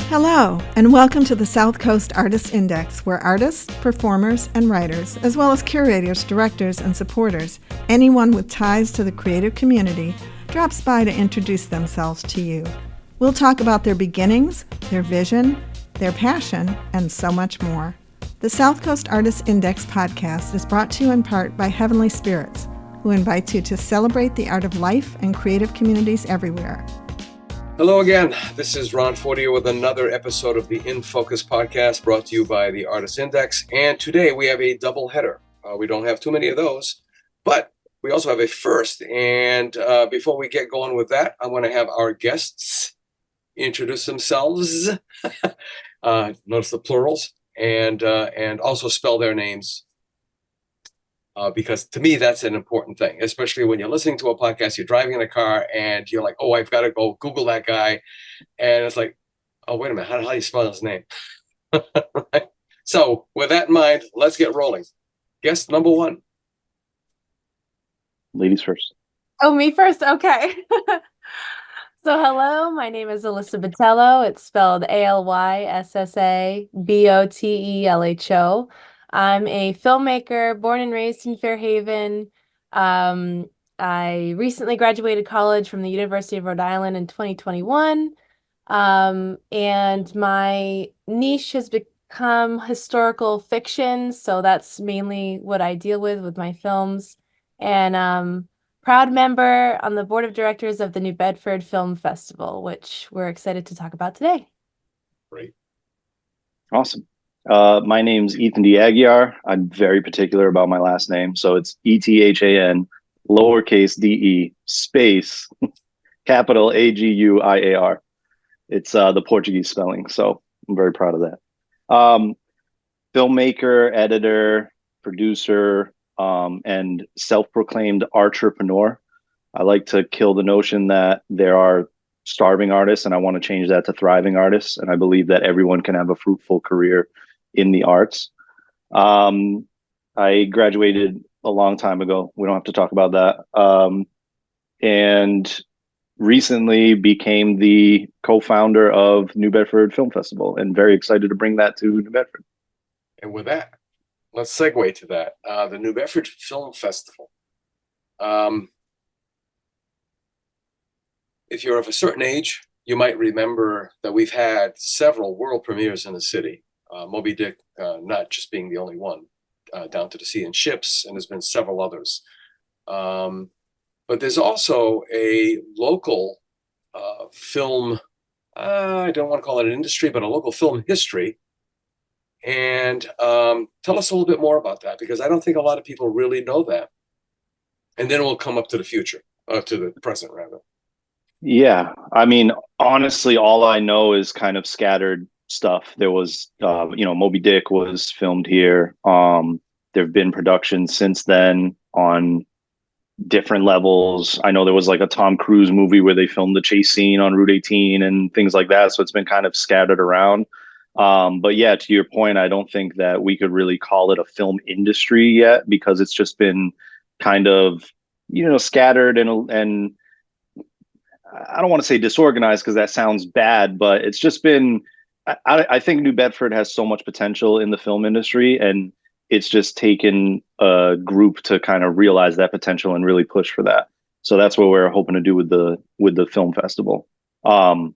Hello, and welcome to the South Coast Artists Index, where artists, performers, and writers, as well as curators, directors, and supporters, anyone with ties to the creative community, drops by to introduce themselves to you. We'll talk about their beginnings, their vision, their passion, and so much more. The South Coast Artists Index podcast is brought to you in part by Heavenly Spirits, who invites you to celebrate the art of life and creative communities everywhere. Hello again. This is Ron Fortier with another episode of the In Focus podcast brought to you by the Artist Index. And today we have a double header. We don't have too many of those, but we also have a first. And before we get going with that, I'm going to have our guests introduce themselves. Notice the plurals and also spell their names. Because to me, that's an important thing, especially when you're listening to a podcast, you're driving in a car and you're like, oh, I've got to go Google that guy. And it's like, oh, wait a minute, how do you spell his name? Right? So with that in mind, let's get rolling. Guest number one. Ladies first. Oh, me first? Okay. So hello, my name is Alyssa Botelho. It's spelled ALYSSABOTELHO. I'm a filmmaker born and raised in Fairhaven. I recently graduated college from the University of Rhode Island in 2021. And my niche has become historical fiction. So that's mainly what I deal with my films. And proud member on the board of directors of the New Bedford Film Festival, which we're excited to talk about today. Great. Awesome. My name's Ethan de Aguiar. I'm very particular about my last name. So it's ETHAN, lowercase de, space, capital AGUIAR. It's the Portuguese spelling. So I'm very proud of that. Filmmaker, editor, producer, and self-proclaimed entrepreneur. I like to kill the notion that there are starving artists, and I want to change that to thriving artists. And I believe that everyone can have a fruitful career in the arts. I graduated a long time ago. We don't have to talk about that. And recently became the co-founder of New Bedford Film Festival, and very excited to bring that to New Bedford. And with that, let's segue to that. The New Bedford Film Festival. If you're of a certain age, you might remember that we've had several world premieres in the city. Moby Dick not just being the only one, Down to the Sea in Ships, and there's been several others. But there's also a local film, I don't want to call it an industry, but a local film history. And tell us a little bit more about that, because I don't think a lot of people really know that. And then we'll come up to the future, to the present, rather. Yeah, I mean, honestly, all I know is kind of scattered stuff. There was, Moby Dick was filmed here. There have been productions since then on different levels. I know there was like a Tom Cruise movie where they filmed the chase scene on Route 18 and things like that. So it's been kind of scattered around. But yeah, to your point, I don't think that we could really call it a film industry yet, because it's just been kind of, scattered and I don't want to say disorganized, because that sounds bad, but it's just been, I think New Bedford has so much potential in the film industry, and it's just taken a group to kind of realize that potential and really push for that. So that's what we're hoping to do with the film festival. And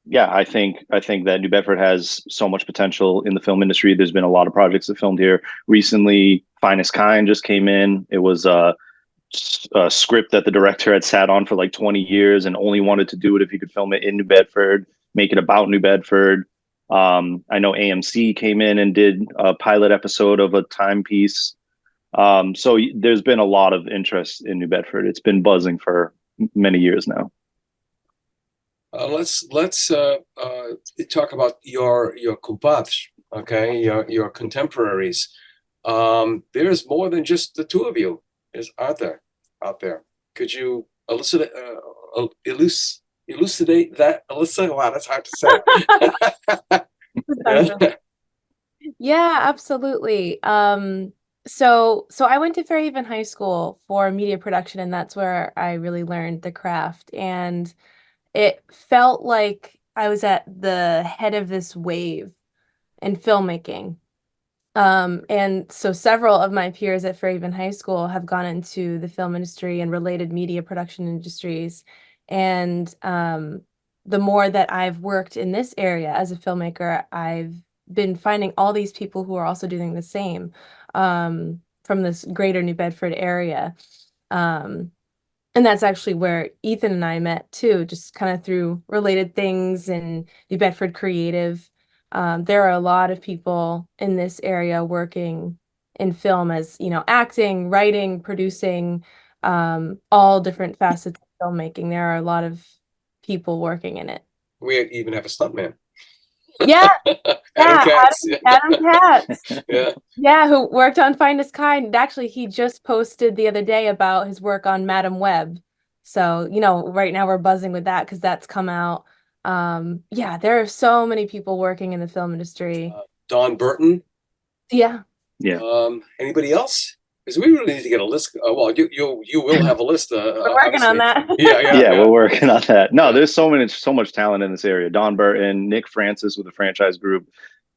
yeah, I think that New Bedford has so much potential in the film industry. There's been a lot of projects that filmed here recently. Finest Kind just came in. It was a script that the director had sat on for like 20 years and only wanted to do it if he could film it in New Bedford, make it about New Bedford. I know AMC came in and did a pilot episode of a timepiece. So there's been a lot of interest in New Bedford. It's been buzzing for many years now. Let's talk about your cultivates, okay, your contemporaries. There's more than just the two of you. Out there. Could you elucidate that, Alyssa? Wow, that's hard to say. Yeah, absolutely. So I went to Fairhaven High School for media production, and that's where I really learned the craft. And it felt like I was at the head of this wave in filmmaking. And so several of my peers at Fairhaven High School have gone into the film industry and related media production industries. And the more that I've worked in this area as a filmmaker, I've been finding all these people who are also doing the same from this greater New Bedford area. And that's actually where Ethan and I met too, just kind of through related things in New Bedford Creative. There are a lot of people in this area working in film as, acting, writing, producing, all different facets of filmmaking. There are a lot of people working in it. We even have a stuntman. Yeah, Adam Katz. Adam Katz. Yeah. Yeah, who worked on Finest Kind. Actually, he just posted the other day about his work on Madam Web. So, right now we're buzzing with that because that's come out. Yeah, there are so many people working in the film industry. Don Burton. Yeah. Yeah. Anybody else? Because we really need to get a list. Well, you will have a list. We're working on that. Yeah, we're working on that. No, there's so much talent in this area. Don Burton, Nick Francis with the Franchise Group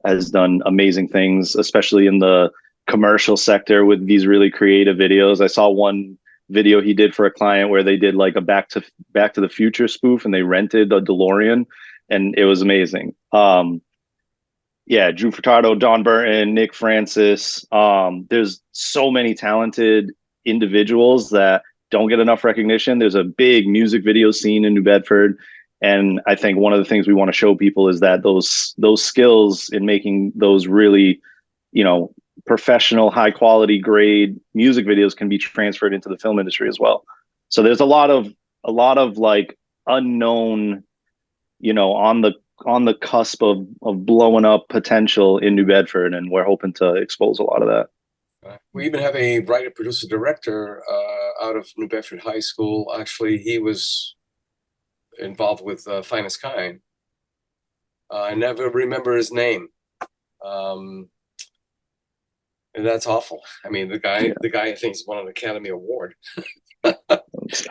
has done amazing things, especially in the commercial sector with these really creative videos. I saw one video he did for a client where they did like a Back to the Future spoof, and they rented a DeLorean, and it was amazing. Yeah, Drew Furtado, Don Burton, Nick Francis. There's so many talented individuals that don't get enough recognition. There's a big music video scene in New Bedford. And I think one of the things we want to show people is that those skills in making those really, professional, high quality grade music videos can be transferred into the film industry as well. So there's a lot of like unknown, on the cusp of blowing up potential in New Bedford, and we're hoping to expose a lot of that. We even have a writer, producer, director out of New Bedford High School. Actually, he was involved with Finest Kind. I never remember his name. And that's awful. I mean, the guy I think has won an Academy Award.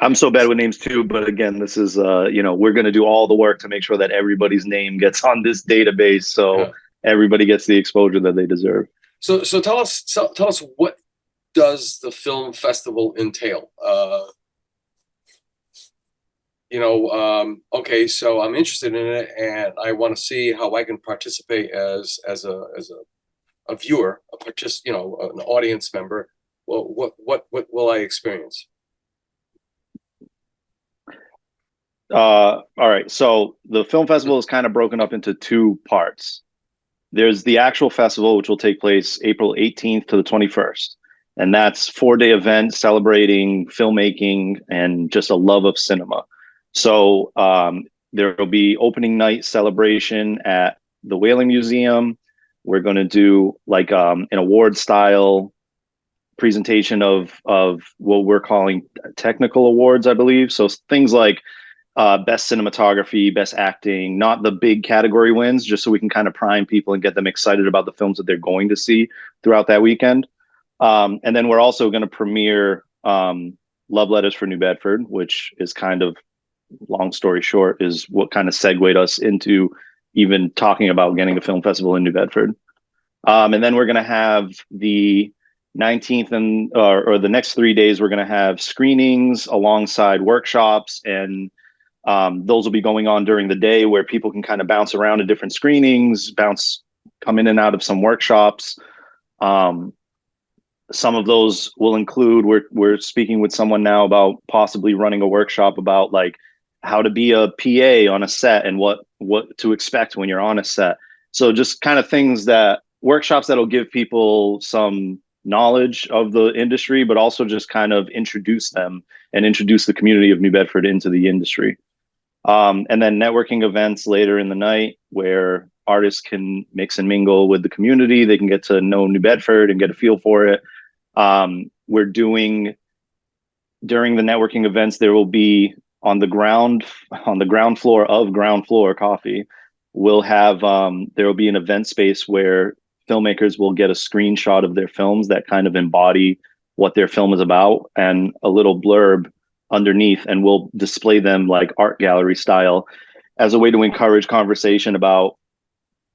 I'm so bad with names too, but again, this is we're going to do all the work to make sure that everybody's name gets on this database, so everybody gets the exposure that they deserve. So tell us, what does the film festival entail? Okay, so I'm interested in it, and I want to see how I can participate as a viewer, an audience member. Well, what will I experience? All right. So the film festival is kind of broken up into two parts. There's the actual festival, which will take place April 18th to the 21st. And that's a 4-day event celebrating filmmaking and just a love of cinema. So there will be opening night celebration at the Whaling Museum. We're going to do like an award style presentation of what we're calling technical awards, I believe. So things like best cinematography, best acting, not the big category wins, just so we can kind of prime people and get them excited about the films that they're going to see throughout that weekend. And then we're also going to premiere Love Letters for New Bedford, which is kind of, long story short, is what kind of segued us into even talking about getting a film festival in New Bedford. And then we're going to have the 19th or the next 3 days, we're going to have screenings alongside workshops, and those will be going on during the day where people can kind of bounce around to different screenings, come in and out of some workshops. Some of those will include, we're speaking with someone now about possibly running a workshop about like how to be a PA on a set and what to expect when you're on a set. So just kind of workshops that'll give people some knowledge of the industry, but also just kind of introduce them and introduce the community of New Bedford into the industry. And then networking events later in the night where artists can mix and mingle with the community. They can get to know New Bedford and get a feel for it. We're doing, during the networking events, there will be on the ground floor of Ground Floor Coffee, we'll have, there will be an event space where filmmakers will get a screenshot of their films that kind of embody what their film is about, and a little blurb underneath, and we'll display them like art gallery style as a way to encourage conversation about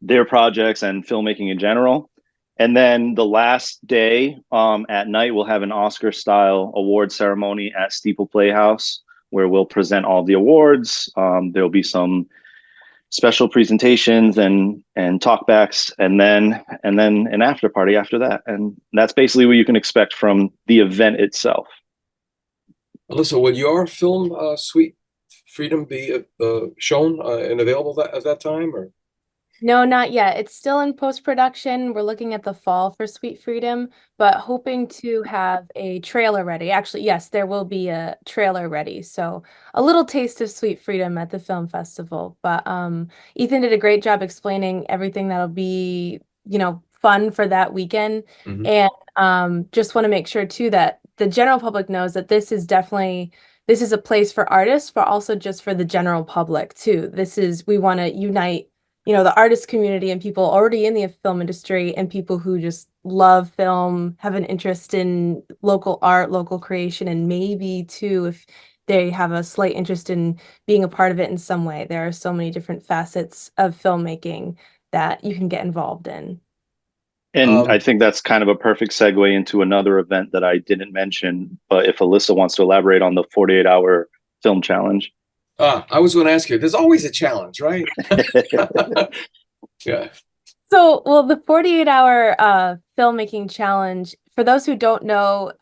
their projects and filmmaking in general. And then the last day at night, we'll have an Oscar style award ceremony at Steeple Playhouse where we'll present all the awards. There'll be some special presentations and talkbacks, and then an after party after that. And that's basically what you can expect from the event itself. Alyssa, will your film Sweet Freedom be shown and available at that time, or? No, not yet. It's still in post-production. We're looking at the fall for Sweet Freedom, but hoping to have a trailer ready. Actually, yes, there will be a trailer ready. So a little taste of Sweet Freedom at the film festival. But Ethan did a great job explaining everything that'll be, fun for that weekend. Mm-hmm. And just want to make sure too that the general public knows that this is a place for artists, but also just for the general public too. We want to unite the artist community and people already in the film industry and people who just love film, have an interest in local art, local creation, and maybe too, if they have a slight interest in being a part of it in some way. There are so many different facets of filmmaking that you can get involved in. And I think that's kind of a perfect segue into another event that I didn't mention, but if Alyssa wants to elaborate on the 48-hour film challenge. I was going to ask you, there's always a challenge, right? Yeah. So, well, the 48-hour filmmaking challenge, for those who don't know,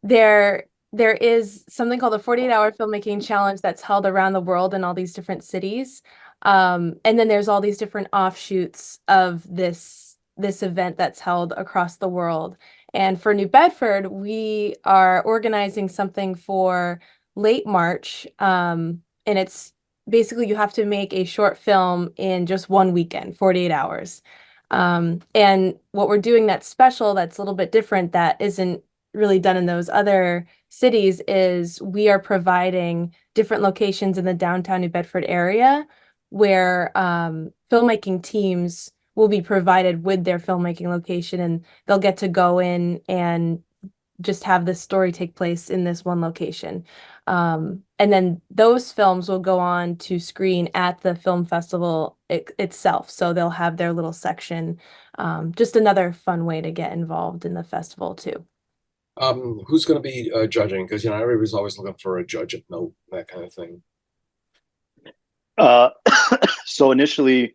there is something called the 48-hour filmmaking challenge that's held around the world in all these different cities. And then there's all these different offshoots of this event that's held across the world. And for New Bedford, we are organizing something for late March, and it's basically you have to make a short film in just one weekend, 48 hours. And what we're doing that's special, that's a little bit different, that isn't really done in those other cities, is we are providing different locations in the downtown New Bedford area where filmmaking teams will be provided with their filmmaking location, and they'll get to go in and just have this story take place in this one location. And then those films will go on to screen at the film festival itself. So they'll have their little section. Just another fun way to get involved in the festival too. Who's going to be judging? Because everybody's always looking for a judge at note, that kind of thing. So initially,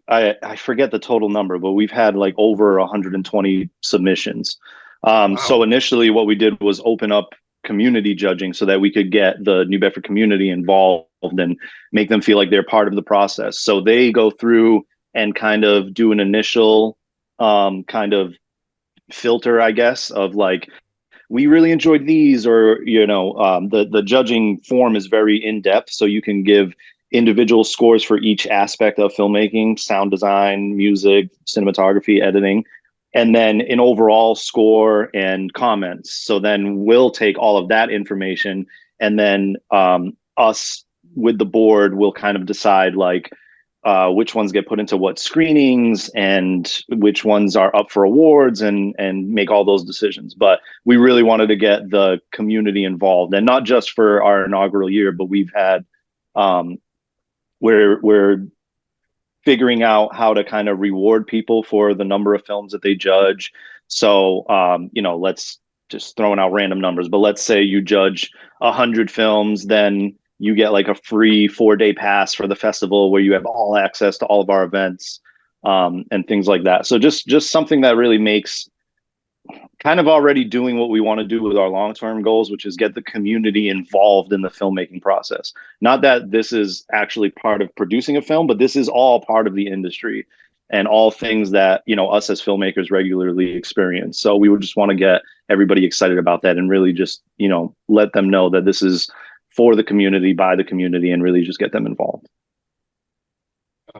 I forget the total number, but we've had like over 120 submissions. Wow. So initially what we did was open up community judging so that we could get the New Bedford community involved and make them feel like they're part of the process. So they go through and kind of do an initial kind of filter, I guess, of like, we really enjoyed these, or, the judging form is very in-depth. So you can give individual scores for each aspect of filmmaking: sound design, music, cinematography, editing, and then an overall score and comments. So then we'll take all of that information, and then us with the board will kind of decide like which ones get put into what screenings and which ones are up for awards, and make all those decisions. But we really wanted to get the community involved, and not just for our inaugural year, but we've had we're figuring out how to kind of reward people for the number of films that they judge. So, let's just throwing out random numbers, but let's say you judge 100 films, then you get like a free 4-day pass for the festival where you have all access to all of our events, and things like that. So just something that really makes kind of already doing what we want to do with our long-term goals, which is get the community involved in the filmmaking process. Not that this is actually part of producing a film, but this is all part of the industry and all things that, us as filmmakers regularly experience. So we would just want to get everybody excited about that and really just, let them know that this is for the community, by the community, and really just get them involved.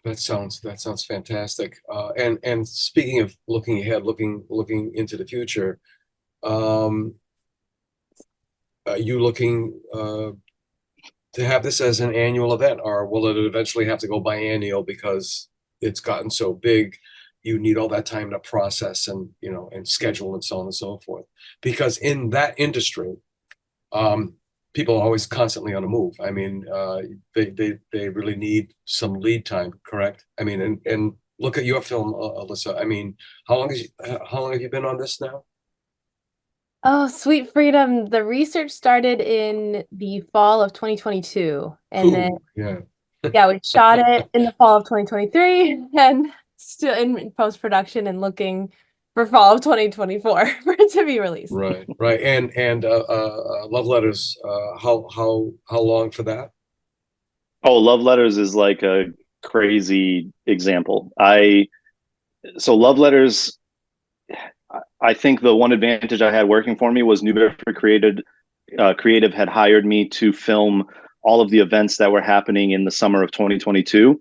That sounds fantastic. And speaking of looking ahead, looking into the future, are you looking to have this as an annual event, or will it eventually have to go biennial because it's gotten so big? You need all that time to process and and schedule and so on and so forth. Because in that industry, people are always constantly on the move. I mean, they really need some lead time, correct? I mean, and look at your film, Alyssa. I mean, how long have you been on this now? Oh, Sweet Freedom. The research started in the fall of 2022. And then, Ooh, yeah. yeah, we shot it in the fall of 2023 and still in post-production and looking for fall of 2024 for it to be released. Right, right. And Love Letters, how long for that? Oh, Love Letters is like a crazy example. So Love Letters, I think the one advantage I had working for me was New Bedford Creative had hired me to film all of the events that were happening in the summer of 2022,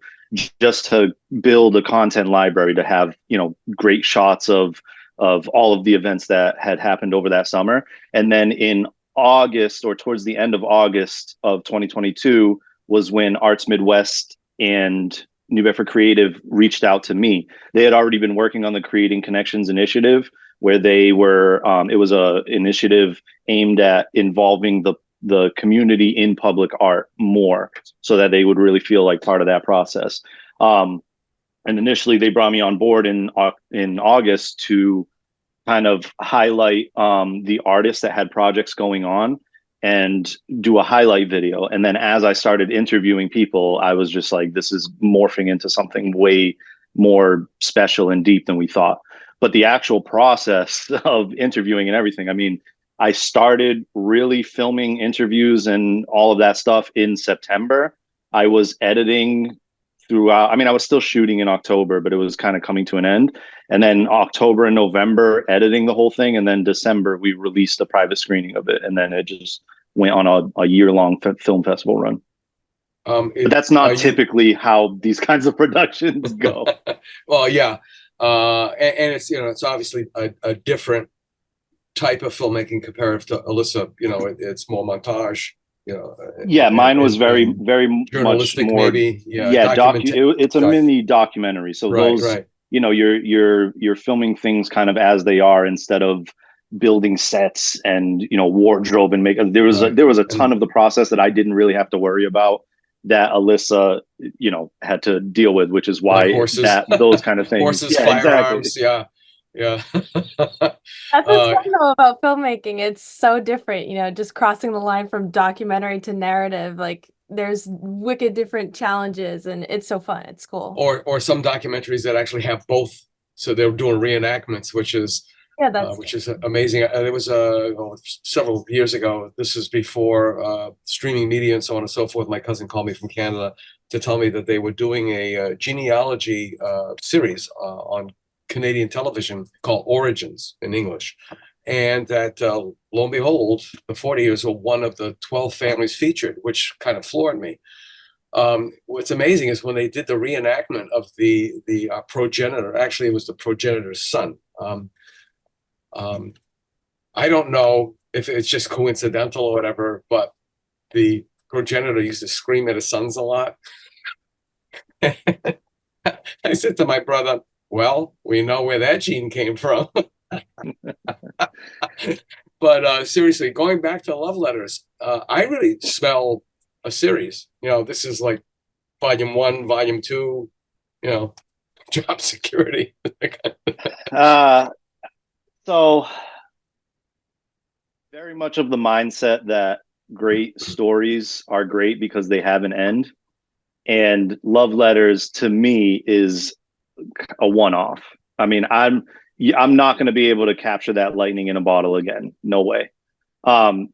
just to build a content library to have, great shots of all of the events that had happened over that summer. And then in August, or towards the end of August of 2022, was when Arts Midwest and New Bedford Creative reached out to me. They had already been working on the Creating Connections initiative, where they were it was a initiative aimed at involving the community in public art more, so that they would really feel like part of that process. And initially they brought me on board in August to kind of highlight the artists that had projects going on and do a highlight video. And then as I started interviewing people, I was just like, this is morphing into something way more special and deep than we thought. But the actual process of interviewing and everything, I mean, I started really filming interviews and all of that stuff in September. I was editing throughout. I mean, I was still shooting in October, but it was kind of coming to an end. And then October and November, editing the whole thing. And then December, we released a private screening of it. And then it just went on a year-long film festival run. But that's not typically how these kinds of productions go. Well, yeah. And it's, it's obviously a different type of filmmaking compared to Alyssa. It's more montage. Yeah, mine was very much more maybe. It's a mini documentary. So right, those, right. You're filming things kind of as they are, instead of building sets and wardrobe and make. There was a ton of the process that I didn't really have to worry about, that Alyssa had to deal with, which is why like horses. Those kind of things. Horses, yeah, firearms. exactly. Yeah. That's what's fun though about filmmaking. It's so different, just crossing the line from documentary to narrative. Like there's wicked different challenges, and it's so fun. It's cool. Or some documentaries that actually have both. So they're doing reenactments, which is amazing. There was several years ago. This is before streaming media and so on and so forth. My cousin called me from Canada to tell me that they were doing a genealogy series on Canadian television called Origins in English. And that lo and behold, the 40ers were one of the 12 families featured, which kind of floored me. What's amazing is when they did the reenactment of the progenitor, actually it was the progenitor's son. I don't know if it's just coincidental or whatever, but the progenitor used to scream at his sons a lot. I said to my brother, well, we know where that gene came from. But seriously, going back to Love Letters, I really smell a series. This is like volume 1, volume 2, job security. So very much of the mindset that great stories are great because they have an end. And Love Letters to me is a one-off. I mean, I'm not going to be able to capture that lightning in a bottle again. No way.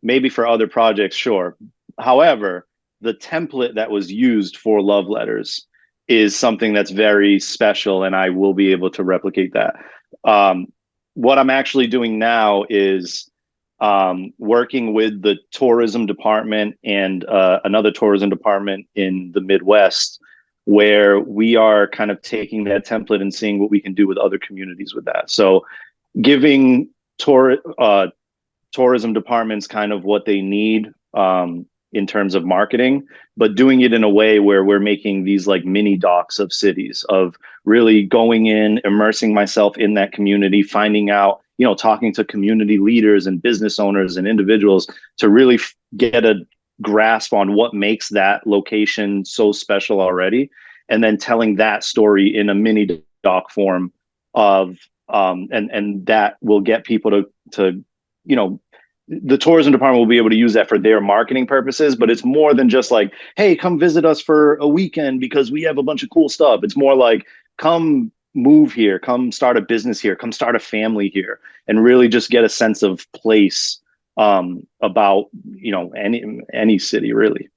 Maybe for other projects, sure. However, the template that was used for Love Letters is something that's very special, and I will be able to replicate that. What I'm actually doing now is working with the tourism department and another tourism department in the Midwest, where we are kind of taking that template and seeing what we can do with other communities with that. So giving tourism departments kind of what they need in terms of marketing, but doing it in a way where we're making these like mini docs of cities, of really going in, immersing myself in that community, finding out, talking to community leaders and business owners and individuals to really get a grasp on what makes that location so special already, and then telling that story in a mini doc form of and that will get people to the tourism department will be able to use that for their marketing purposes. But it's more than just like, hey, come visit us for a weekend because we have a bunch of cool stuff. It's more like, come move here, come start a business here, come start a family here, and really just get a sense of place about any city, really.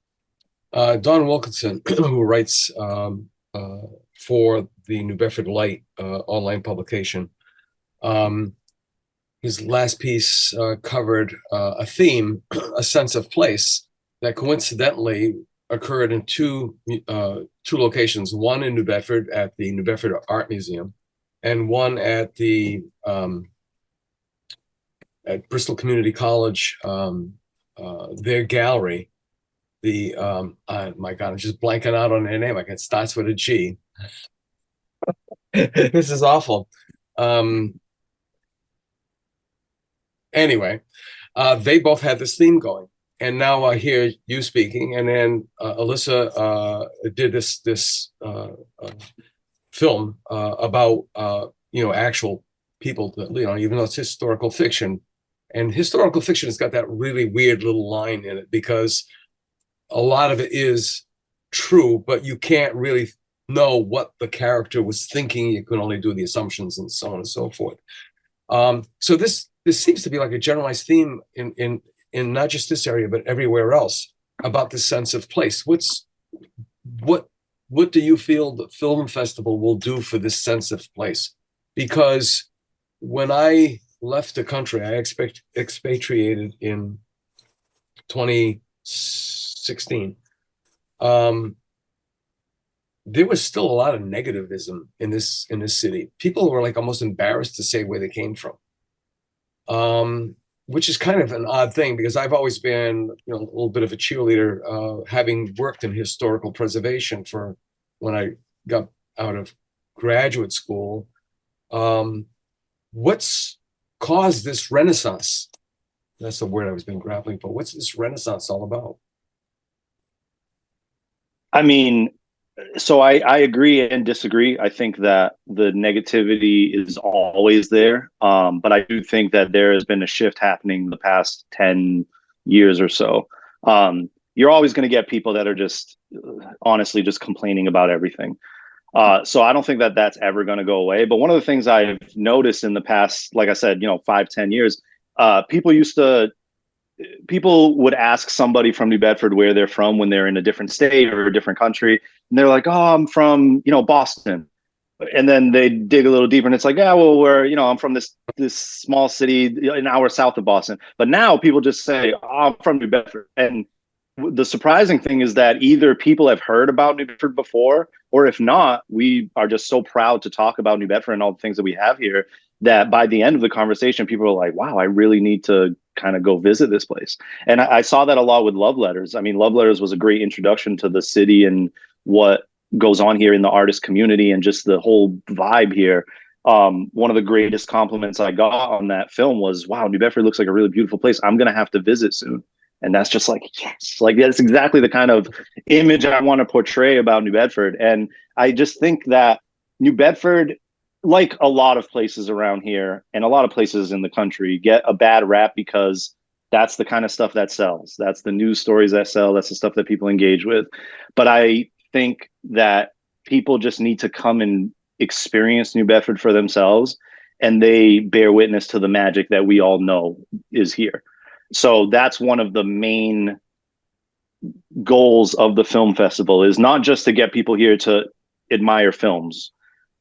Don Wilkinson, who writes for the New Bedford Light online publication, his last piece covered a theme, a sense of place, that coincidentally occurred in two locations, one in New Bedford at the New Bedford Art Museum, and one at the at Bristol Community College, their gallery. The my God, I'm just blanking out on their name. It starts with a G. This is awful. Anyway, they both had this theme going, and now I hear you speaking, and then Alyssa did this film about actual people that, even though it's historical fiction, and historical fiction has got that really weird little line in it because a lot of it is true, but you can't really know what the character was thinking. You can only do the assumptions and so on and so forth. So this seems to be like a generalized theme in not just this area, but everywhere else, about this sense of place. What do you feel the film festival will do for this sense of place? Because when I left the country, I expatriated in 2016. There was still a lot of negativism in this city. People were like almost embarrassed to say where they came from, which is kind of an odd thing because I've always been a little bit of a cheerleader, having worked in historical preservation for when I got out of graduate school. What's caused this renaissance? That's the word I was been grappling for. What's this renaissance all about? I mean, so I agree and disagree. I think that the negativity is always there. But I do think that there has been a shift happening the past 10 years or so. You're always going to get people that are just honestly just complaining about everything. So I don't think that that's ever going to go away. But one of the things I've noticed in the past, like I said, 5-10 years, people would ask somebody from New Bedford where they're from when they're in a different state or a different country. And they're like, oh, I'm from, Boston. And then they dig a little deeper and it's like, yeah, well, I'm from this small city an hour south of Boston. But now people just say, oh, I'm from New Bedford. And the surprising thing is that either people have heard about New Bedford before, or if not, we are just so proud to talk about New Bedford and all the things that we have here that by the end of the conversation, people are like, wow, I really need to kind of go visit this place. And I saw that a lot with Love Letters. I mean, Love Letters was a great introduction to the city and what goes on here in the artist community and just the whole vibe here. One of the greatest compliments I got on that film was, wow, New Bedford looks like a really beautiful place. I'm going to have to visit soon. And that's just like, yes, like that's exactly the kind of image I want to portray about New Bedford. And I just think that New Bedford, like a lot of places around here and a lot of places in the country, get a bad rap because that's the kind of stuff that sells. That's the news stories that sell. That's the stuff that people engage with. But I think that people just need to come and experience New Bedford for themselves, and they bear witness to the magic that we all know is here. So that's one of the main goals of the film festival, is not just to get people here to admire films.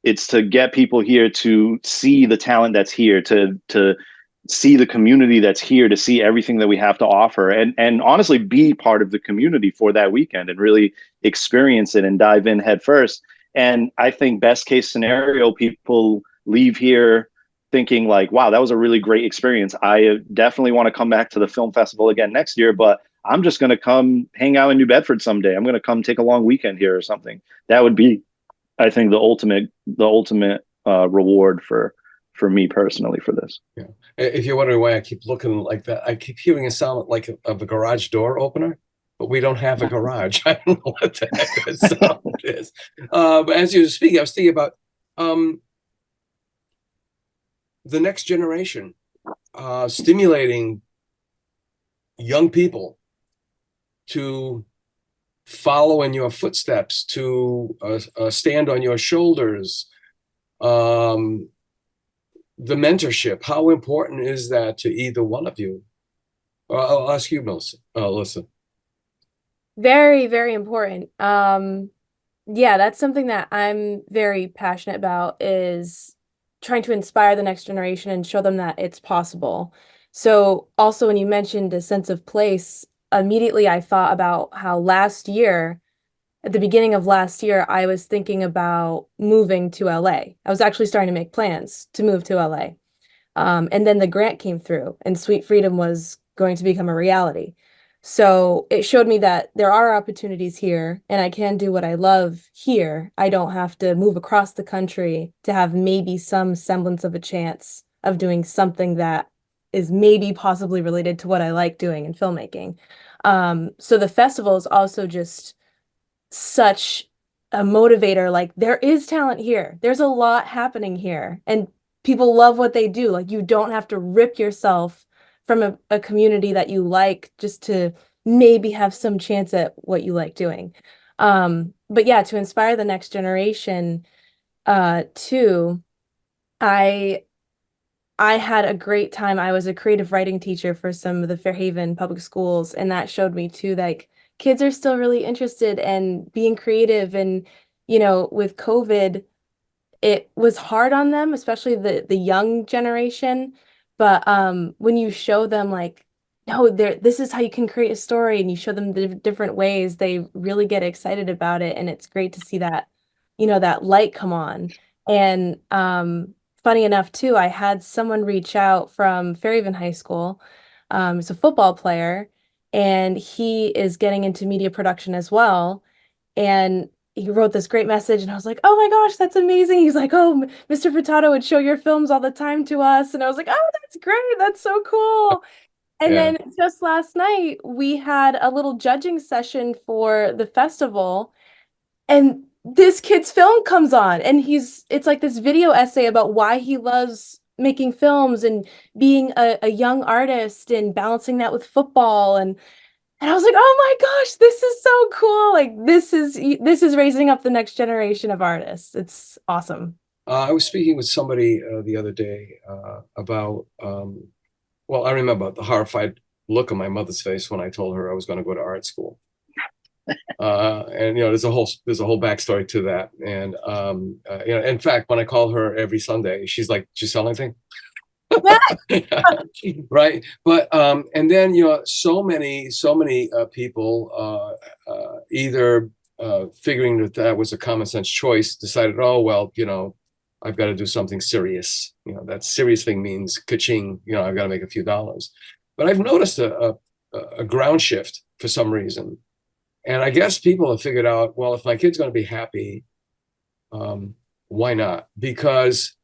It's to get people here to see the talent that's here, to see the community that's here, to see everything that we have to offer, and honestly be part of the community for that weekend and really experience it and dive in head first. And I think best case scenario, people leave here thinking like, wow, that was a really great experience. I definitely want to come back to the film festival again next year, but I'm just going to come hang out in New Bedford someday. I'm going to come take a long weekend here or something. That would be, I think, the ultimate reward for for me personally for this. Yeah. If you're wondering why I keep looking like that, I keep hearing a sound like of a garage door opener, but we don't have a garage. I don't know what the heck that sound is. But as you were speaking, I was thinking about the next generation, stimulating young people to follow in your footsteps, to stand on your shoulders. The mentorship, how important is that to either one of you? I'll ask you, Alyssa. Very, very important. Yeah, that's something that I'm very passionate about, is trying to inspire the next generation and show them that it's possible. So also when you mentioned a sense of place, immediately I thought about how last year, at the beginning of last year, I was thinking about moving to LA. I was actually starting to make plans to move to LA. And then the grant came through and Sweet Freedom was going to become a reality. So it showed me that there are opportunities here and I can do what I love here. I don't have to move across the country to have maybe some semblance of a chance of doing something that is maybe possibly related to what I like doing in filmmaking. So the festival is also just such a motivator. Like, there is talent here. There's a lot happening here. And people love what they do. Like, you don't have to rip yourself from a community that you like just to maybe have some chance at what you like doing. But yeah, to inspire the next generation, too, I had a great time. I was a creative writing teacher for some of the Fairhaven public schools, and that showed me too, like, kids are still really interested in being creative. And, with COVID, it was hard on them, especially the young generation. But when you show them, like, no, this is how you can create a story, and you show them the different ways, they really get excited about it. And it's great to see that, that light come on. And funny enough, too, I had someone reach out from Fairhaven High School. He's a football player, and he is getting into media production as well. And he wrote this great message, and I was like, oh my gosh, that's amazing. He's like, oh, Mr. Furtado would show your films all the time to us. And I was like, oh, that's great. That's so cool. And Yeah. then just last night, we had a little judging session for the festival, and this kid's film comes on, and it's like this video essay about why he loves making films and being a young artist and balancing that with football. And I was like, oh my gosh, this is so cool. Like, this is raising up the next generation of artists. It's awesome. I was speaking with somebody the other day about, well, I remember the horrified look on my mother's face when I told her I was going to go to art school. And there's a whole backstory to that. And in fact, when I call her every Sunday, she's like, "Do you sell anything?" Right. But and then so many people either figuring that was a common sense choice, decided, oh well, I've got to do something serious. That serious thing means ka-ching, I've got to make a few dollars. But I've noticed a ground shift for some reason. And I guess people have figured out, well, if my kid's going to be happy, why not? Because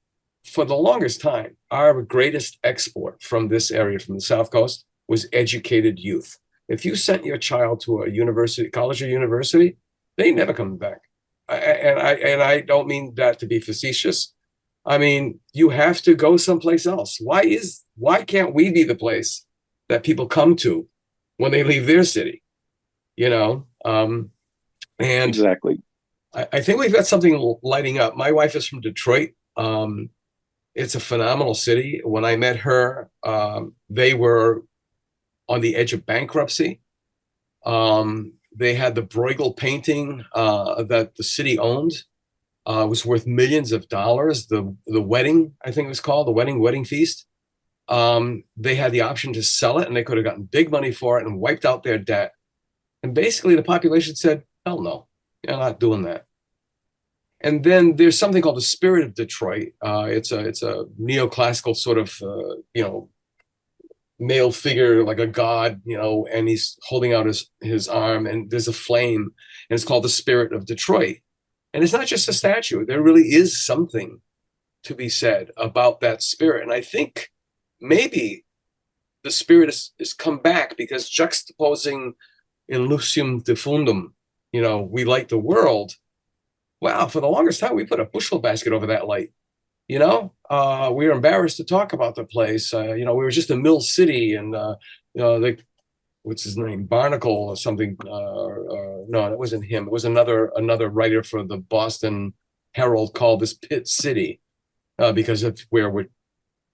for the longest time, our greatest export from this area, from the South Coast, was educated youth. If you sent your child to a university, college or university, they ain't never coming back. And I don't mean that to be facetious. I mean, you have to go someplace else. Why can't we be the place that people come to when they leave their city? And Exactly. I think we've got something lighting up. My wife is from Detroit. It's a phenomenal city. When I met her, they were on the edge of bankruptcy. They had the Bruegel painting that the city owned. Was worth millions of dollars. The wedding, I think it was called, the wedding feast. They had the option to sell it, and they could have gotten big money for it and wiped out their debt. And basically the population said, hell no, you're not doing that. And then there's something called the Spirit of Detroit. It's a neoclassical sort of, male figure, like a god, and he's holding out his arm, and there's a flame, and it's called the Spirit of Detroit. And it's not just a statue. There really is something to be said about that spirit. And I think maybe the spirit is come back because juxtaposing in lucium diffundum, we light the world. Wow, for the longest time, we put a bushel basket over that light. We were embarrassed to talk about the place. We were just a mill city, and what's his name, Barnacle or something. No, it wasn't him. It was another writer for the Boston Herald called this Pit City because of where we're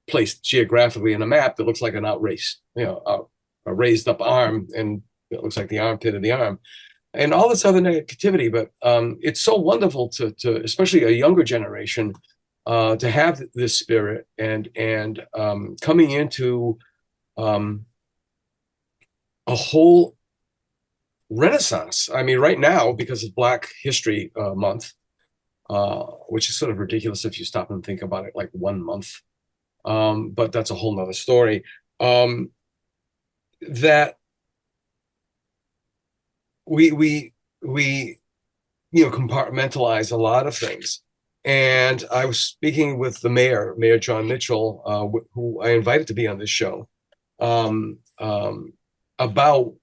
placed geographically in a map that looks like an outraised, a raised up arm, and it looks like the armpit of the arm, and all this other negativity. But it's so wonderful to especially a younger generation to have this spirit and coming into a whole renaissance. I mean, right now, because of Black History Month, which is sort of ridiculous if you stop and think about it, like 1 month. But that's a whole nother story. That we compartmentalize a lot of things. And I was speaking with the Mayor John Mitchell, who I invited to be on this show, about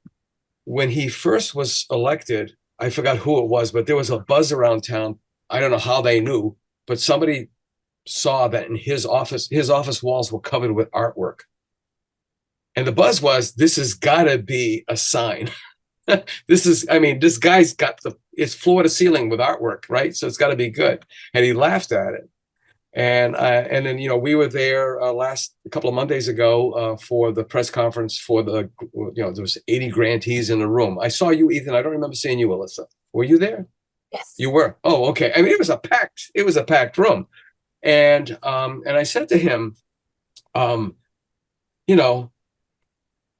when he first was elected. I forgot who it was, but there was a buzz around town. I don't know how they knew, but somebody saw that in his office walls were covered with artwork. And the buzz was, this has got to be a sign. This guy's got it's floor to ceiling with artwork, right? So it's got to be good. And he laughed at it. And then, we were there a couple of Mondays ago for the press conference for there was 80 grantees in the room. I saw you, Ethan. I don't remember seeing you, Alyssa. Were you there? Yes. You were? Oh, okay. I mean, it was a packed room. And I said to him, I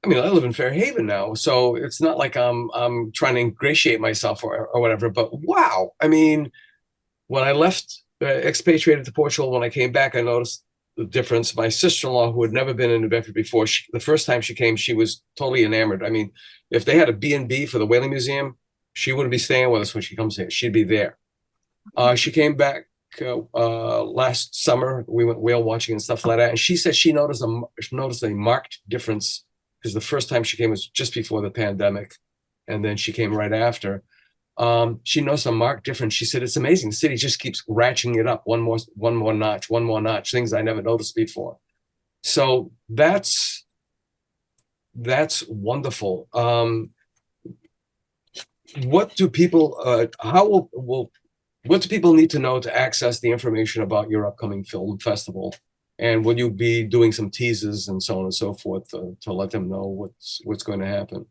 live in Fairhaven now, so it's not like I'm trying to ingratiate myself or whatever. But wow, I mean, when I left, expatriated to Portugal, when I came back, I noticed the difference. My sister-in-law, who had never been in New Bedford before, the first time she came, she was totally enamored. I mean, if they had a B&B for the Whaling Museum, she wouldn't be staying with us when she comes here. She'd be there. She came back last summer. We went whale watching and stuff like that, and she said she noticed a marked difference, because the first time she came was just before the pandemic, and then she came right after. She noticed a marked difference. She said, it's amazing. The city just keeps ratcheting it up one more notch, things I never noticed before. So that's wonderful. What do people, what do people need to know to access the information about your upcoming film festival? And will you be doing some teases and so on and so forth to let them know what's going to happen?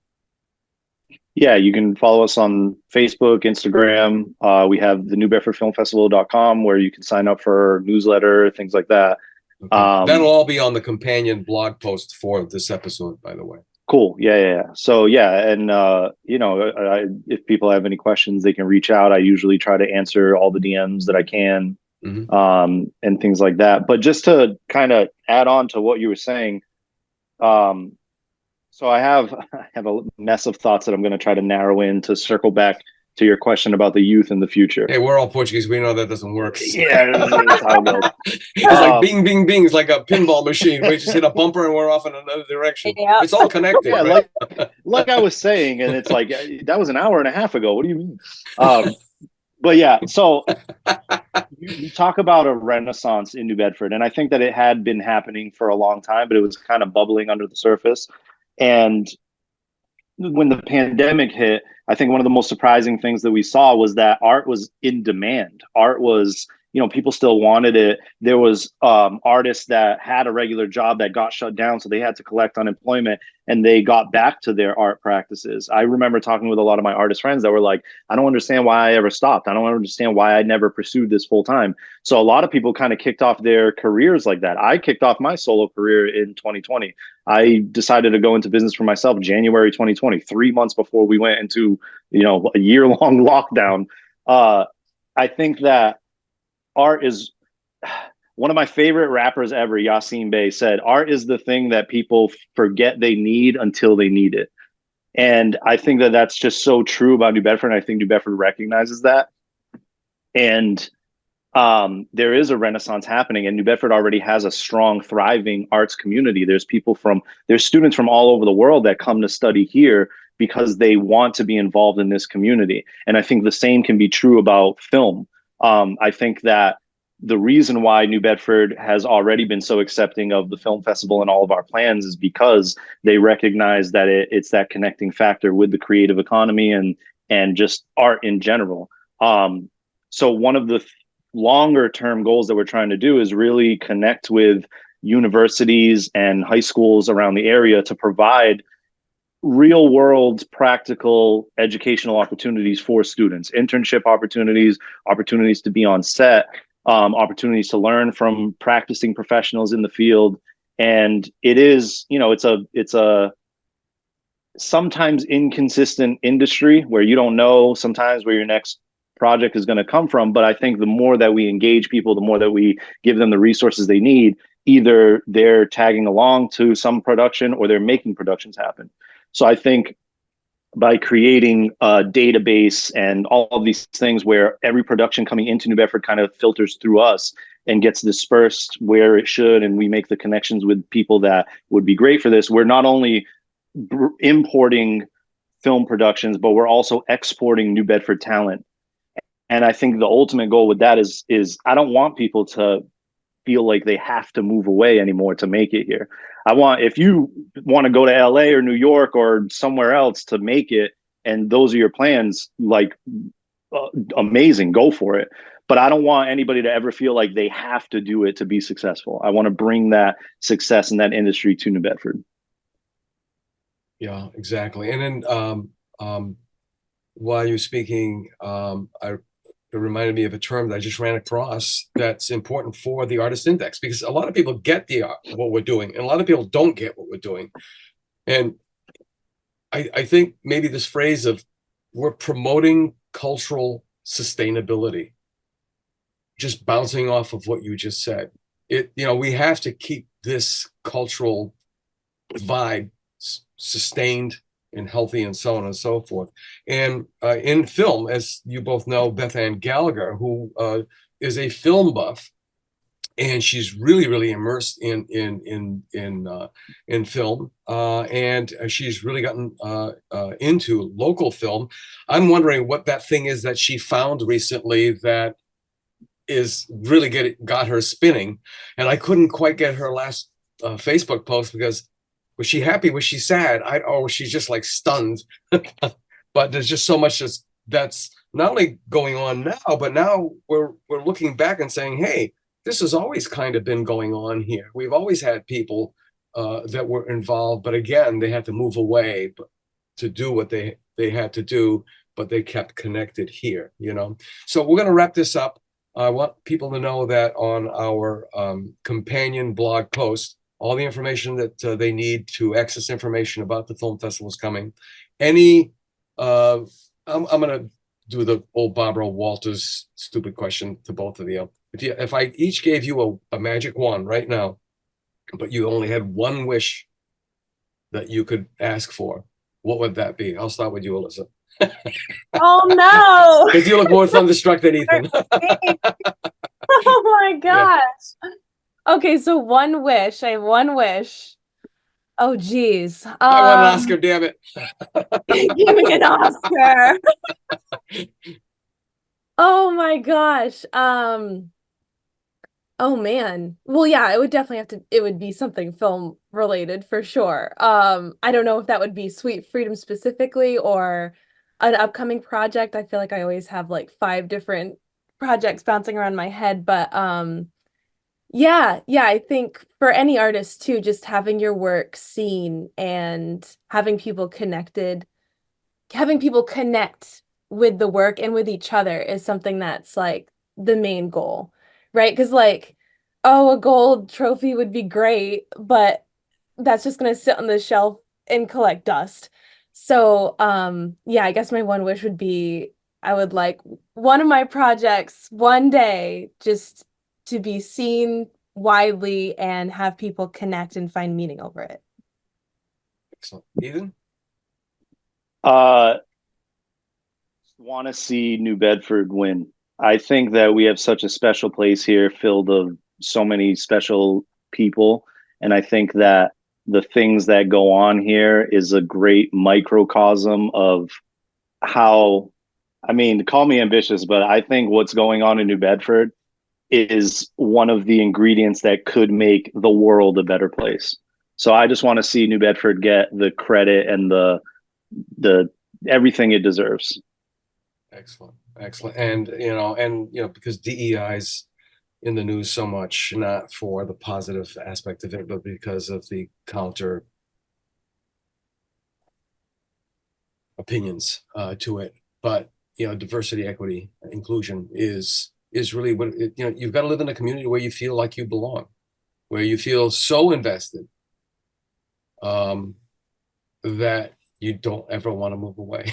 Yeah, you can follow us on Facebook, Instagram. We have the newbedfordfilmfestival.com where you can sign up for our newsletter, things like that. Okay. That'll all be on the companion blog post for this episode, by the way. Cool. Yeah. So yeah, and if people have any questions, they can reach out. I usually try to answer all the DMs that I can, and things like that. But just to kind of add on to what you were saying, so I have a mess of thoughts that I'm going to try to narrow in to circle back to your question about the youth in the future. Hey, we're all Portuguese. We know that doesn't work. Yeah, that's how it goes. It's like bing, bing, bing. It's like a pinball machine. We just hit a bumper and we're off in another direction. Yeah. It's all connected. Yeah, right? like I was saying, and it's like, that was an hour and a half ago. What do you mean? But yeah, so you talk about a renaissance in New Bedford, and I think that it had been happening for a long time, but it was kind of bubbling under the surface. And when the pandemic hit, I think one of the most surprising things that we saw was that art was in demand. Art was, people still wanted it. There was artists that had a regular job that got shut down, so they had to collect unemployment, and they got back to their art practices. I remember talking with a lot of my artist friends that were like, I don't understand why I ever stopped. I don't understand why I never pursued this full time. So a lot of people kind of kicked off their careers like that. I kicked off my solo career in 2020. I decided to go into business for myself January 2020, 3 months before we went into, a year-long lockdown. I think that art is one of my favorite rappers ever, Yasin Bey, said, art is the thing that people forget they need until they need it. And I think that that's just so true about New Bedford. And I think New Bedford recognizes that. And there is a renaissance happening, and New Bedford already has a strong, thriving arts community. There's students from all over the world that come to study here because they want to be involved in this community. And I think the same can be true about film. I think that the reason why New Bedford has already been so accepting of the film festival and all of our plans is because they recognize that it's that connecting factor with the creative economy and just art in general. So one of the longer term goals that we're trying to do is really connect with universities and high schools around the area to provide real world practical educational opportunities for students, internship opportunities to be on set, opportunities to learn from practicing professionals in the field. And it is, it's a sometimes inconsistent industry where you don't know sometimes where your next project is going to come from. But I think the more that we engage people, the more that we give them the resources they need, either they're tagging along to some production or they're making productions happen. So I think by creating a database and all of these things where every production coming into New Bedford kind of filters through us and gets dispersed where it should, and we make the connections with people that would be great for this, we're not only importing film productions, but we're also exporting New Bedford talent. And I think the ultimate goal with that is I don't want people to feel like they have to move away anymore to make it here. If you want to go to LA or New York or somewhere else to make it, and those are your plans, like amazing, go for it. But I don't want anybody to ever feel like they have to do it to be successful. I want to bring that success in that industry to New Bedford. Yeah, exactly. And then while you're speaking, it reminded me of a term that I just ran across that's important for the Artist Index, because a lot of people get what we're doing, and a lot of people don't get what we're doing. And I think maybe this phrase of we're promoting cultural sustainability, just bouncing off of what you just said. We have to keep this cultural vibe sustained and healthy, and so on and so forth. And in film, as you both know, Beth Ann Gallagher, who is a film buff, and she's really, really immersed in film, and she's really gotten into local film. I'm wondering what that thing is that she found recently that is really got her spinning. And I couldn't quite get her last Facebook post, because was she happy? Was she sad? Or was she just like stunned? But there's just so much that's not only going on now, but now we're looking back and saying, hey, this has always kind of been going on here. We've always had people that were involved, but again, they had to move away to do what they had to do, but they kept connected here, So we're going to wrap this up. I want people to know that on our companion blog post, all the information that they need to access information about the film festivals coming. I'm going to do the old Barbara Walters stupid question to both of you. If I each gave you a magic wand right now, but you only had one wish that you could ask for, what would that be? I'll start with you, Alyssa. Oh no! Because you look more thunderstruck than Ethan. Oh my gosh. Yeah. Okay, so one wish. I have one wish. Oh geez. I want an Oscar, damn it. Give me an Oscar. Oh my gosh. Oh man. Well, yeah, it would definitely it would be something film related for sure. I don't know if that would be Sweet Freedom specifically or an upcoming project. I feel like I always have like 5 different projects bouncing around my head, but yeah, I think for any artist too, just having your work seen and having people connect with the work and with each other is something that's like the main goal, right? Because like, oh, a gold trophy would be great, but that's just gonna sit on the shelf and collect dust. So yeah, I guess my one wish would be I would like one of my projects one day just to be seen widely and have people connect and find meaning over it. Excellent. Ethan? Want to see New Bedford win. I think that we have such a special place here filled of so many special people. And I think that the things that go on here is a great microcosm of how, I mean, call me ambitious, but I think what's going on in New Bedford is one of the ingredients that could make the world a better place. So I just want to see New Bedford get the credit and the everything it deserves. Excellent. Excellent. And because DEI is in the news so much, not for the positive aspect of it, but because of the counter opinions to it. But diversity, equity, inclusion is really what you've got to live in a community where you feel like you belong, where you feel so invested that you don't ever want to move away.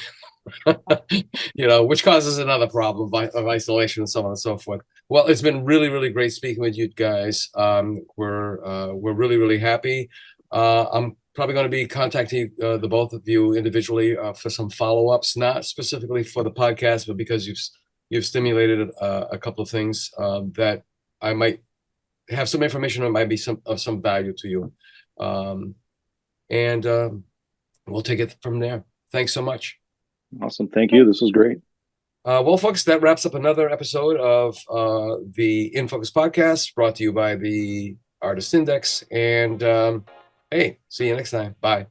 Which causes another problem of isolation and so on and so forth. Well, it's been really, really great speaking with you guys. We're really, really happy. I'm probably going to be contacting the both of you individually for some follow-ups, not specifically for the podcast, but because you've stimulated a couple of things that I might have some information that might be of some value to you. And we'll take it from there. Thanks so much. Awesome. Thank you. This was great. Well, folks, that wraps up another episode of the In Focus podcast, brought to you by the Artist Index. And hey, see you next time. Bye.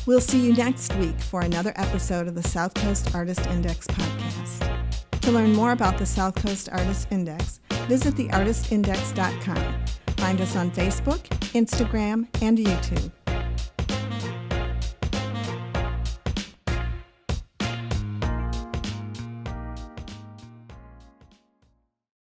We'll see you next week for another episode of the South Coast Artist Index podcast. To learn more about the South Coast Artist Index, visit theartistindex.com. Find us on Facebook, Instagram, and YouTube.